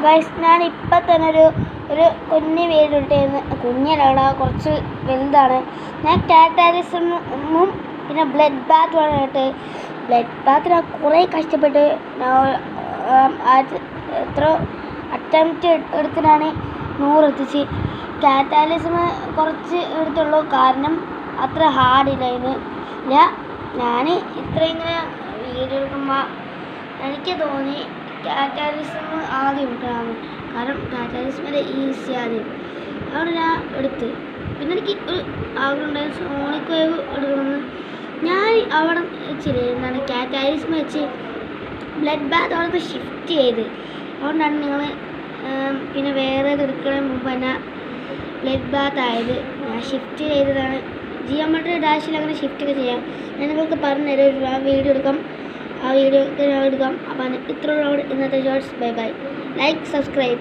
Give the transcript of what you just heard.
Guys ഞാൻ ഇപ്പം തന്നെ ഒരു കുഞ്ഞ് വീഡിയോ കുഞ്ഞിലവിടെ കുറച്ച് വലുതാണ്. ഞാൻ കാറ്റാലിസമും പിന്നെ ബ്ലഡ് ബാത്തുമാണ് കേട്ട്. ബ്ലഡ് ബാത്ത് ഞാൻ കുറേ കഷ്ടപ്പെട്ട് എത്ര അറ്റംപ്റ്റ് എടുത്തിട്ടാണ് 100 എത്തിച്ച്. കാറ്റാലിസം കുറച്ച് എടുത്തുള്ളൂ, കാരണം അത്ര ഹാർഡില്ല ഇതിന്. ഞാൻ ഇത്ര ഇങ്ങനെ വീഡിയോ എടുക്കുമ്പോൾ എനിക്ക് തോന്നി കാറ്റാലിസം ആദ്യം എടുക്കണമെന്ന്. കാരണം കാറ്റാലിസം വരെ ഈസി ആദ്യം, അവിടെ ഞാൻ എടുത്ത്. പിന്നെ എനിക്ക് ഒരു ആഗ്രഹം ഉണ്ടായി സോണിക് വേവ് എടുക്കണമെന്ന്. ഞാൻ അവിടെ വെച്ചില്ലേ എന്താണ് കാറ്റാലിസം വെച്ച് ബ്ലഡ് ബാത്ത് അവിടുത്തെ ഷിഫ്റ്റ് ചെയ്ത്. അതുകൊണ്ടാണ് നിങ്ങൾ പിന്നെ വേറെ ഇത് എടുക്കുന്നതിന് മുമ്പ് തന്നെ ബ്ലഡ് ബാത്ത് ആയത്. ഞാൻ ഷിഫ്റ്റ് ചെയ്തതാണ്. ജിയോമെട്രി ഡാഷിൽ അങ്ങനെ ഷിഫ്റ്റ് ഒക്കെ ചെയ്യാം. ഞാൻ നിങ്ങൾക്ക് പറഞ്ഞുതരാം, ആ വീഡിയോ എടുക്കാം, ആ വീഡിയോ എടുക്കാം. അപ്പം ഇത്രയുള്ള ഇന്നത്തെ shorts. Bye bye. Like, subscribe.